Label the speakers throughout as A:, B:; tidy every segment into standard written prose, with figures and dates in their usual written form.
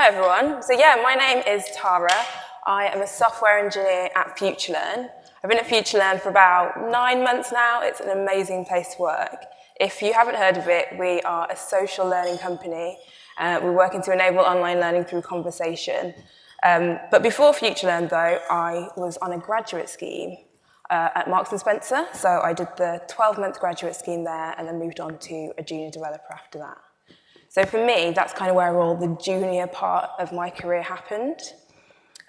A: Hi everyone. My name is Tara. I am a software engineer at FutureLearn. I've been at FutureLearn for about 9 months now. It's an amazing place to work. If you haven't heard of it, we are a social learning company. We're working to enable online learning through conversation. But before FutureLearn though, I was on a graduate scheme at Marks & Spencer. So I did the 12-month graduate scheme there and then moved on to a junior developer after that. So for me, that's kind of where all the junior part of my career happened.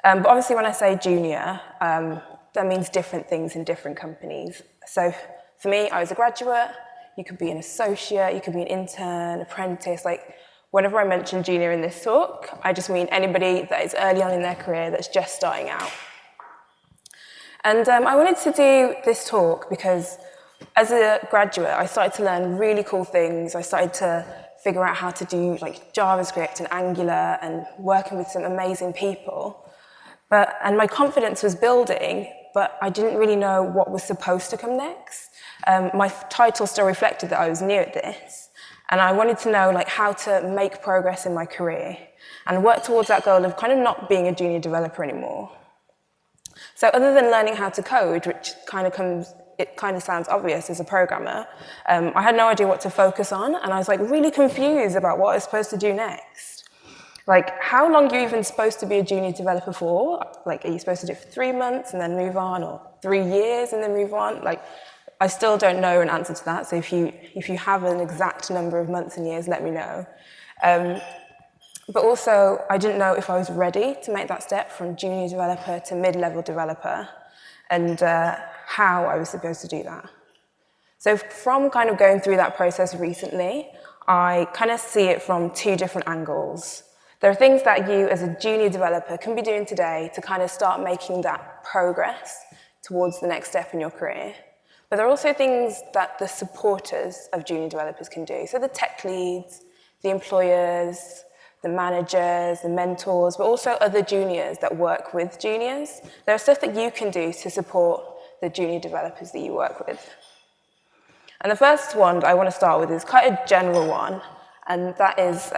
A: But obviously when I say junior, that means different things in different companies. So for me, I was a graduate. You could be an associate, you could be an intern, apprentice. Like whenever I mention junior in this talk, I just mean anybody that is early on in their career that's just starting out. And I wanted to do this talk because as a graduate, I started to learn really cool things. I started to figure out how to do like JavaScript and Angular and working with some amazing people. And my confidence was building, but I didn't really know what was supposed to come next. My title still reflected that I was new at this, and I wanted to know like how to make progress in my career and work towards that goal of kind of not being a junior developer anymore. So other than learning how to code, which it kind of sounds obvious as a programmer, I had no idea what to focus on, and I was like really confused about what I was supposed to do next. Like, how long are you even supposed to be a junior developer for? Like, are you supposed to do it for 3 months and then move on, or 3 years and then move on? Like, I still don't know an answer to that, so if you have an exact number of months and years, let me know. But also, I didn't know if I was ready to make that step from junior developer to mid-level developer, and how I was supposed to do that. So from kind of going through that process recently, I kind of see it from 2 different angles. There are things that you as a junior developer can be doing today to kind of start making that progress towards the next step in your career. But there are also things that the supporters of junior developers can do. So the tech leads, the employers, the managers, the mentors, but also other juniors that work with juniors. There are stuff that you can do to support the junior developers that you work with. And the first one I want to start with is quite a general one, and that is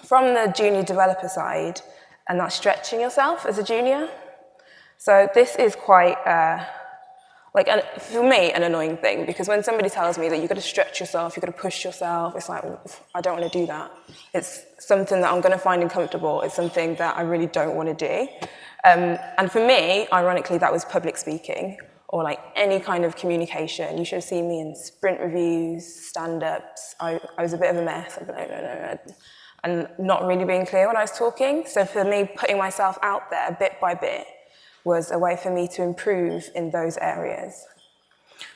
A: from the junior developer side, and that's stretching yourself as a junior. So this is quite, for me, an annoying thing, because when somebody tells me that you've got to stretch yourself, you've got to push yourself, it's like, I don't want to do that. It's something that I'm going to find uncomfortable. It's something that I really don't want to do. And for me, ironically, that was public speaking, or like any kind of communication. You should have seen me in sprint reviews, stand-ups. I was a bit of a mess. I'd be like, no, and not really being clear when I was talking. So for me, putting myself out there bit by bit was a way for me to improve in those areas.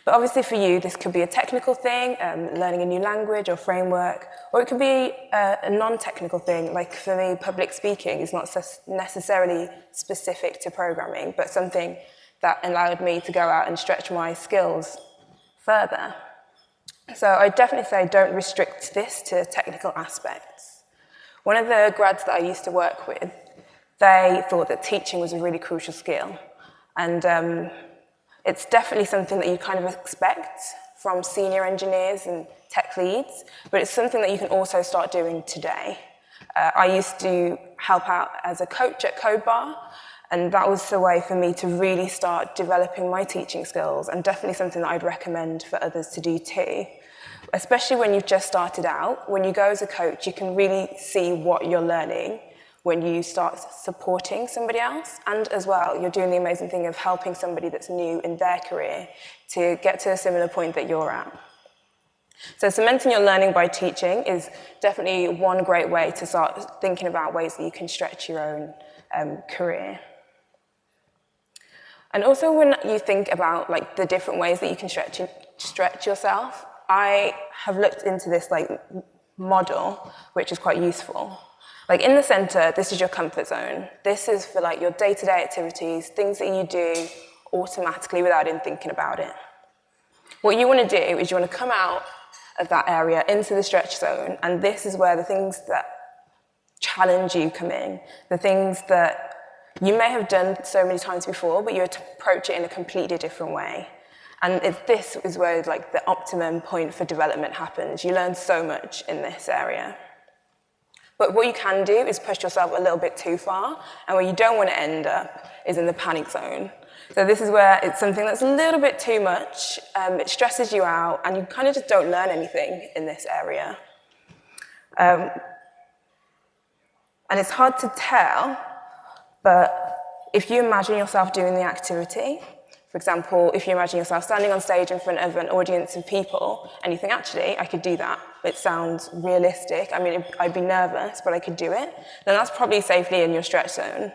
A: But obviously for you, this could be a technical thing, learning a new language or framework, or it could be a non-technical thing. Like for me, public speaking is not necessarily specific to programming, but something that allowed me to go out and stretch my skills further. So I definitely say don't restrict this to technical aspects. One of the grads that I used to work with, they thought that teaching was a really crucial skill. And it's definitely something that you kind of expect from senior engineers and tech leads, but it's something that you can also start doing today. I used to help out as a coach at codebar, and that was a way for me to really start developing my teaching skills, and definitely something that I'd recommend for others to do too. Especially when you've just started out, when you go as a coach, you can really see what you're learning when you start supporting somebody else, and as well, you're doing the amazing thing of helping somebody that's new in their career to get to a similar point that you're at. So cementing your learning by teaching is definitely one great way to start thinking about ways that you can stretch your own career. And also when you think about like the different ways that you can stretch yourself, I have looked into this like model, which is quite useful. Like in the center, this is your comfort zone. This is for like your day-to-day activities, things that you do automatically without even thinking about it. What you want to do is you want to come out of that area into the stretch zone, and this is where the things that challenge you come in, the things that you may have done so many times before, but you approach it in a completely different way. And this is where like the optimum point for development happens. You learn so much in this area. But what you can do is push yourself a little bit too far, and where you don't want to end up is in the panic zone. So this is where it's something that's a little bit too much, it stresses you out, and you kind of just don't learn anything in this area. And it's hard to tell, but if you imagine yourself doing the activity, for example, if you imagine yourself standing on stage in front of an audience of people, and you think, actually, I could do that, it sounds realistic, I mean, I'd be nervous, but I could do it, then that's probably safely in your stretch zone.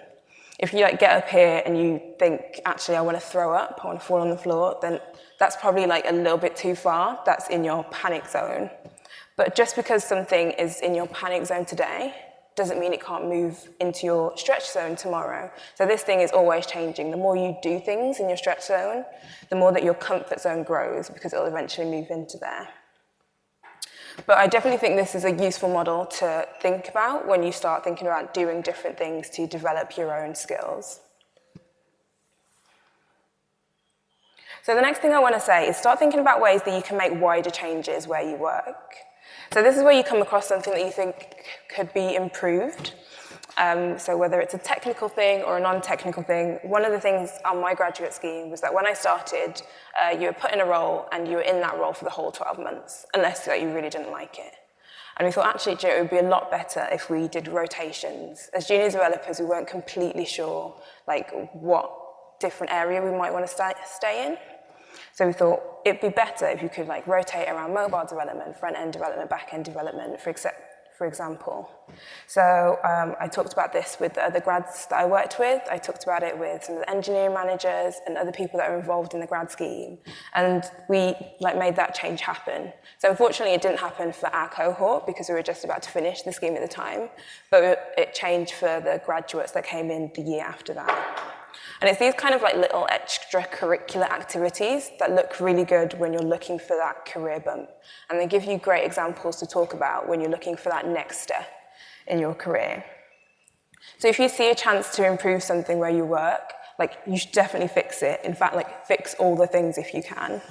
A: If you get up here and you think, actually, I want to throw up, I want to fall on the floor, then that's probably a little bit too far, that's in your panic zone. But just because something is in your panic zone today, doesn't mean it can't move into your stretch zone tomorrow. So this thing is always changing. The more you do things in your stretch zone, the more that your comfort zone grows, because it'll eventually move into there. But I definitely think this is a useful model to think about when you start thinking about doing different things to develop your own skills. So the next thing I want to say is start thinking about ways that you can make wider changes where you work. So this is where you come across something that you think could be improved. So whether it's a technical thing or a non-technical thing, one of the things on my graduate scheme was that when I started, you were put in a role and you were in that role for the whole 12 months, unless you really didn't like it. And we thought, actually, it would be a lot better if we did rotations. As junior developers, we weren't completely sure what different area we might want to stay in. So we thought it'd be better if you could rotate around mobile development, front-end development, back-end development, for example. So I talked about this with the other grads that I worked with. I talked about it with some of the engineering managers and other people that are involved in the grad scheme. And we made that change happen. So unfortunately, it didn't happen for our cohort because we were just about to finish the scheme at the time. But it changed for the graduates that came in the year after that. And it's these kind of little extracurricular activities that look really good when you're looking for that career bump. And they give you great examples to talk about when you're looking for that next step in your career. So if you see a chance to improve something where you work, you should definitely fix it. In fact, fix all the things if you can.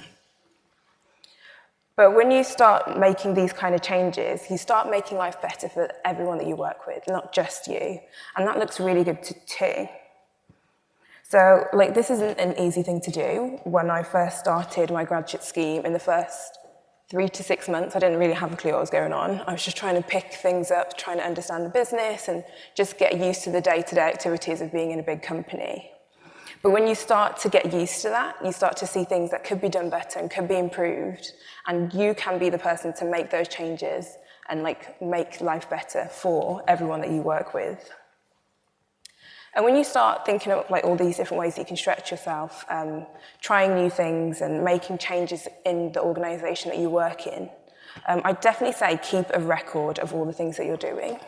A: But when you start making these kind of changes, you start making life better for everyone that you work with, not just you. And that looks really good too. So, this isn't an easy thing to do. When I first started my graduate scheme, in the first 3 to 6 months, I didn't really have a clue what was going on. I was just trying to pick things up, trying to understand the business, and just get used to the day-to-day activities of being in a big company. But when you start to get used to that, you start to see things that could be done better and could be improved, and you can be the person to make those changes and make life better for everyone that you work with. And when you start thinking of all these different ways that you can stretch yourself, trying new things and making changes in the organisation that you work in, I'd definitely say keep a record of all the things that you're doing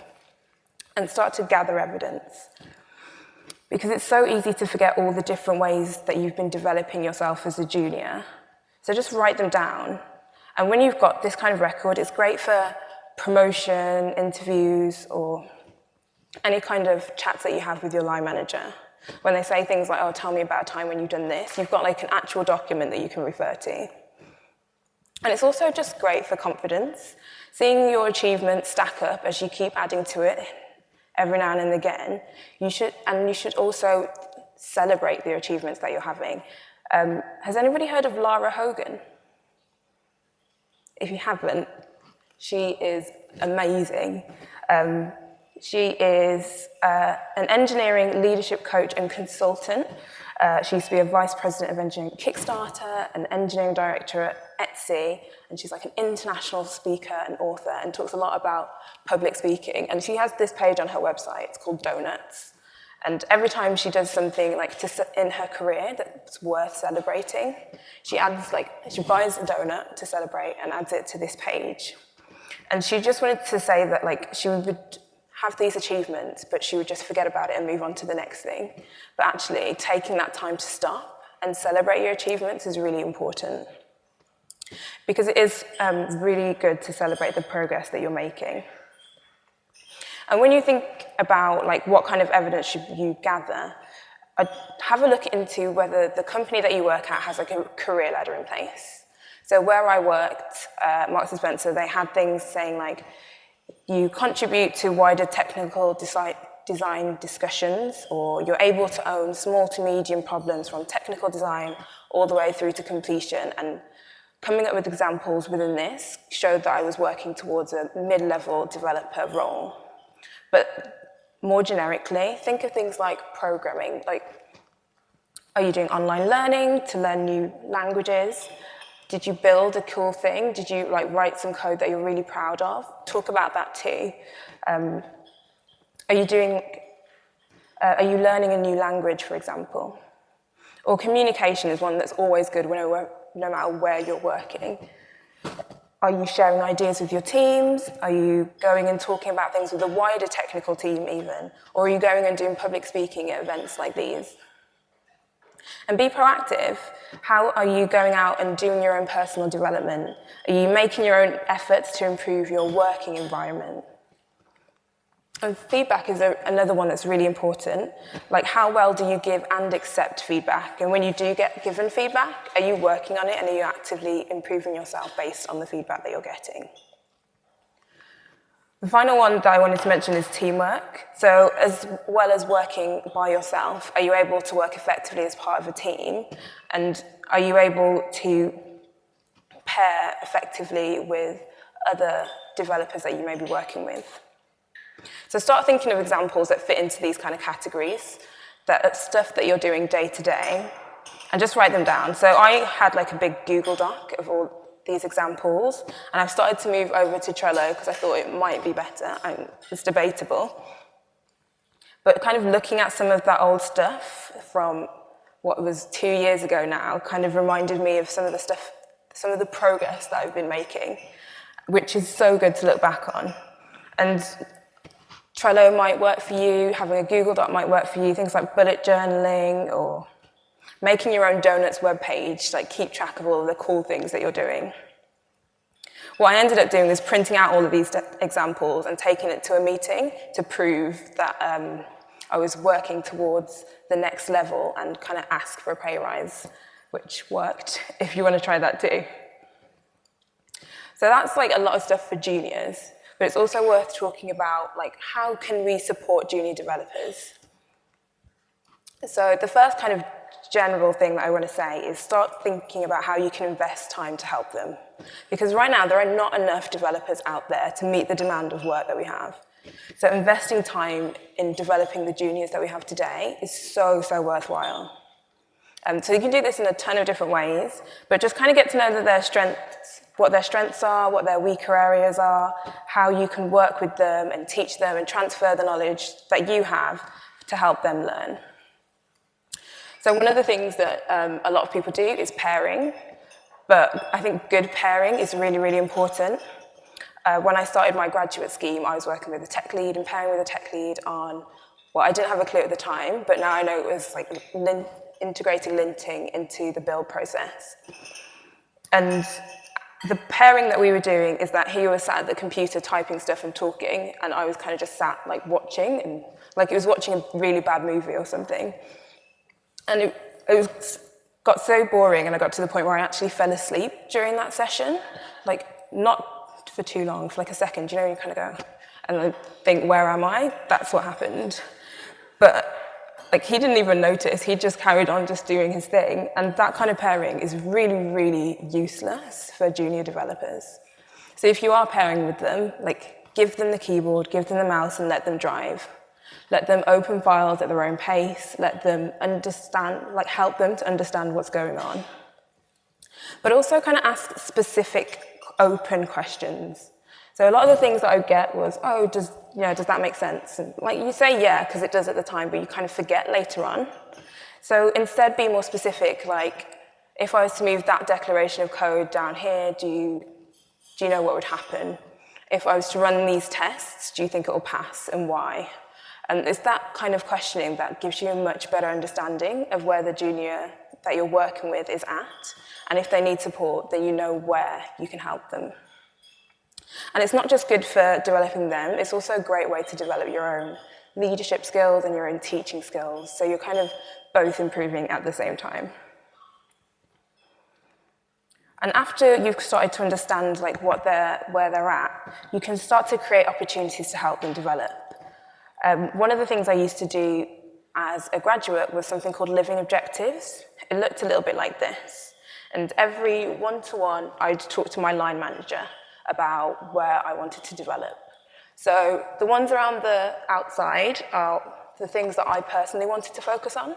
A: and start to gather evidence. Because it's so easy to forget all the different ways that you've been developing yourself as a junior. So just write them down. And when you've got this kind of record, it's great for promotion, interviews, or any kind of chats that you have with your line manager. When they say things like, oh, tell me about a time when you've done this, you've got an actual document that you can refer to. And it's also just great for confidence. Seeing your achievements stack up as you keep adding to it every now and again, you should also celebrate the achievements that you're having. Has anybody heard of Lara Hogan? If you haven't, she is amazing. She is an engineering leadership coach and consultant. She used to be a vice president of engineering at Kickstarter, an engineering director at Etsy, and she's an international speaker and author and talks a lot about public speaking. And she has this page on her website, it's called Donuts. And every time she does something in her career that's worth celebrating, she buys a donut to celebrate and adds it to this page. And she just wanted to say that she would have these achievements, but she would just forget about it and move on to the next thing. But actually, taking that time to stop and celebrate your achievements is really important. Because it is really good to celebrate the progress that you're making. And when you think about what kind of evidence should you gather, have a look into whether the company that you work at has a career ladder in place. So where I worked, Marks & Spencer, they had things saying You contribute to wider technical design discussions, or you're able to own small to medium problems from technical design all the way through to completion. And coming up with examples within this showed that I was working towards a mid-level developer role. But more generically, think of things like programming. Like, are you doing online learning to learn new languages? Did you build a cool thing? Did you write some code that you're really proud of? Talk about that too. Are you learning a new language, for example? Or communication is one that's always good no matter where you're working. Are you sharing ideas with your teams? Are you going and talking about things with a wider technical team even? Or are you going and doing public speaking at events like these? And be proactive. How are you going out and doing your own personal development? Are you making your own efforts to improve your working environment? And feedback is another one that's really important. Like, how well do you give and accept feedback? And when you do get given feedback, are you working on it and are you actively improving yourself based on the feedback that you're getting? The final one that I wanted to mention is teamwork. So as well as working by yourself, are you able to work effectively as part of a team? And are you able to pair effectively with other developers that you may be working with? So start thinking of examples that fit into these kind of categories, that are stuff that you're doing day to day, and just write them down. So I had a big Google Doc of all these examples, and I've started to move over to Trello because I thought it might be better. It's debatable. But kind of looking at some of that old stuff from what was 2 years ago now kind of reminded me of some of the progress that I've been making, which is so good to look back on. And Trello might work for you, having a Google Doc might work for you, things like bullet journaling or making your own donuts webpage, keep track of all the cool things that you're doing. What I ended up doing was printing out all of these examples and taking it to a meeting to prove that I was working towards the next level and kind of ask for a pay rise, which worked, if you want to try that too. So that's a lot of stuff for juniors. But it's also worth talking about how can we support junior developers? So the first kind of general thing that I want to say is start thinking about how you can invest time to help them. Because right now there are not enough developers out there to meet the demand of work that we have. So investing time in developing the juniors that we have today is so worthwhile. So you can do this in a ton of different ways, but just kind of get to know what their strengths are, what their weaker areas are, how you can work with them and teach them and transfer the knowledge that you have to help them learn. So one of the things that a lot of people do is pairing, but I think good pairing is really important. When I started my graduate scheme, I was working with a tech lead and pairing with a tech lead on, well, I didn't have a clue at the time, but now I know it was integrating linting into the build process. And the pairing that we were doing is that he was sat at the computer typing stuff and talking, and I was kind of just sat watching, and it was watching a really bad movie or something. And it got so boring, and I got to the point where I actually fell asleep during that session. Not for too long, for a second, you kind of go, and I think, where am I? That's what happened. But he didn't even notice, he just carried on just doing his thing. And that kind of pairing is really useless for junior developers. So if you are pairing with them, give them the keyboard, give them the mouse, and let them drive. Let them open files at their own pace, let them understand, help them to understand what's going on. But also kind of ask specific open questions. So a lot of the things that I get was, does that make sense? And you say yeah, because it does at the time, but you kind of forget later on. So instead be more specific, if I was to move that declaration of code down here, do you know what would happen? If I was to run these tests, do you think it will pass and why? And it's that kind of questioning that gives you a much better understanding of where the junior that you're working with is at. And if they need support, then you know where you can help them. And it's not just good for developing them, it's also a great way to develop your own leadership skills and your own teaching skills. So you're kind of both improving at the same time. And after you've started to understand like where they're at, you can start to create opportunities to help them develop. One of the things I used to do as a graduate was something called living objectives. It looked a little bit like this. And every one-to-one, I'd talk to my line manager about where I wanted to develop. So the ones around the outside are the things that I personally wanted to focus on.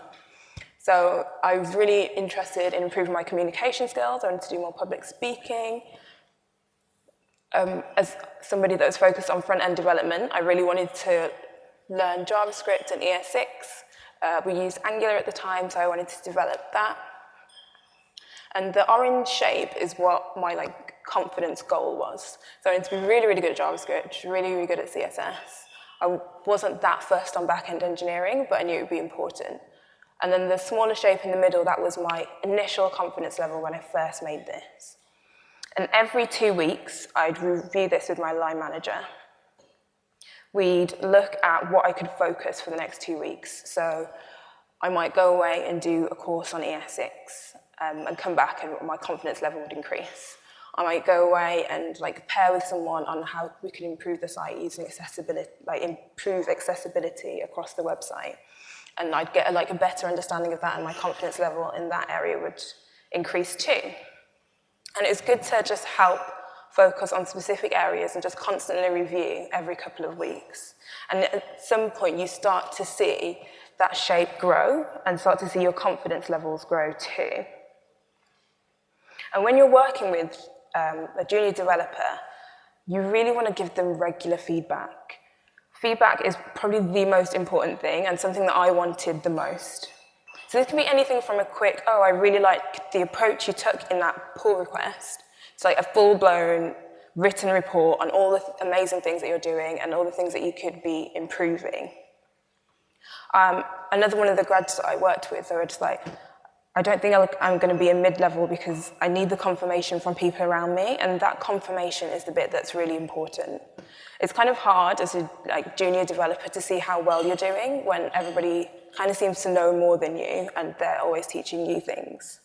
A: So I was really interested in improving my communication skills. I wanted to do more public speaking. As somebody that was focused on front-end development, I really wanted to learn JavaScript and ES6. We used Angular at the time, so I wanted to develop that. And the orange shape is what my confidence goal was. So I wanted to be really, really good at JavaScript, really, really good at CSS. I wasn't that first on back-end engineering, but I knew it would be important. And then the smaller shape in the middle, that was my initial confidence level when I first made this. And every 2 weeks, I'd review this with my line manager. We'd look at what I could focus for the next 2 weeks. So I might go away and do a course on ES6 and come back and my confidence level would increase. I might go away and pair with someone on how we could improve the site using accessibility, improve accessibility across the website. And I'd get a better understanding of that, and my confidence level in that area would increase too. And it's good to just help focus on specific areas and just constantly review every couple of weeks. And at some point, you start to see that shape grow and start to see your confidence levels grow too. And when you're working with a junior developer, you really want to give them regular feedback. Feedback is probably the most important thing and something that I wanted the most. So this can be anything from a quick, oh, I really like the approach you took in that pull request. It's like a full-blown written report on all the amazing things that you're doing and all the things that you could be improving. Another one of the grads that I worked with, they were just like, I don't think I'm going to be a mid-level because I need the confirmation from people around me, and that confirmation is the bit that's really important. It's kind of hard as a junior developer to see how well you're doing when everybody kind of seems to know more than you and they're always teaching you things.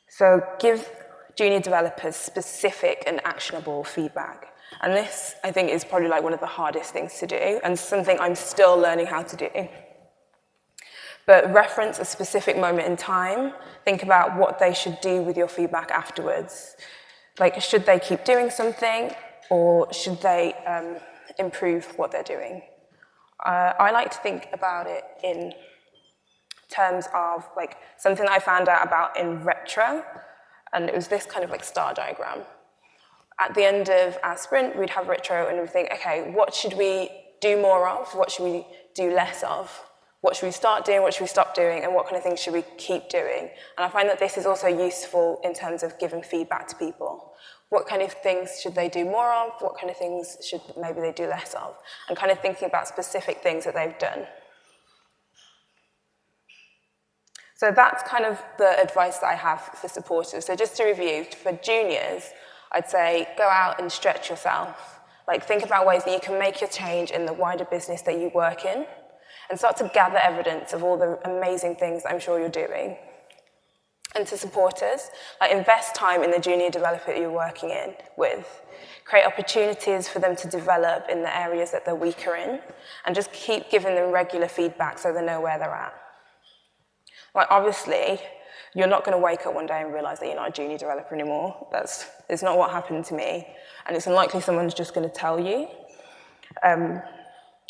A: So give junior developers specific and actionable feedback. And this, I think, is probably one of the hardest things to do and something I'm still learning how to do. But reference a specific moment in time. Think about what they should do with your feedback afterwards. Should they keep doing something or should they improve what they're doing? I like to think about it in terms of something that I found out about in retro, and it was this kind of star diagram. At the end of our sprint, we'd have retro and we'd think, okay, what should we do more of? What should we do less of? What should we start doing? What should we stop doing? And what kind of things should we keep doing? And I find that this is also useful in terms of giving feedback to people. What kind of things should they do more of? What kind of things should maybe they do less of? And kind of thinking about specific things that they've done. So that's kind of the advice that I have for supporters. So just to review, for juniors, I'd say go out and stretch yourself. Think about ways that you can make your change in the wider business that you work in, and start to gather evidence of all the amazing things that I'm sure you're doing. And to supporters, invest time in the junior developer that you're working with. Create opportunities for them to develop in the areas that they're weaker in, and just keep giving them regular feedback so they know where they're at. Obviously, you're not going to wake up one day and realize that you're not a junior developer anymore. It's not what happened to me, and it's unlikely someone's just going to tell you.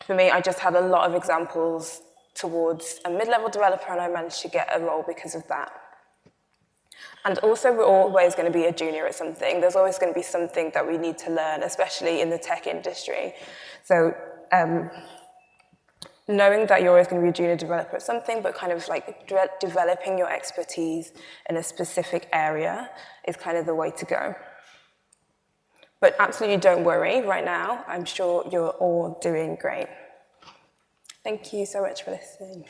A: For me, I just had a lot of examples towards a mid-level developer, and I managed to get a role because of that. And also, we're always going to be a junior at something. There's always going to be something that we need to learn, especially in the tech industry. So knowing that you're always going to be a junior developer at something, but kind of developing your expertise in a specific area is kind of the way to go. But absolutely don't worry right now. I'm sure you're all doing great. Thank you so much for listening.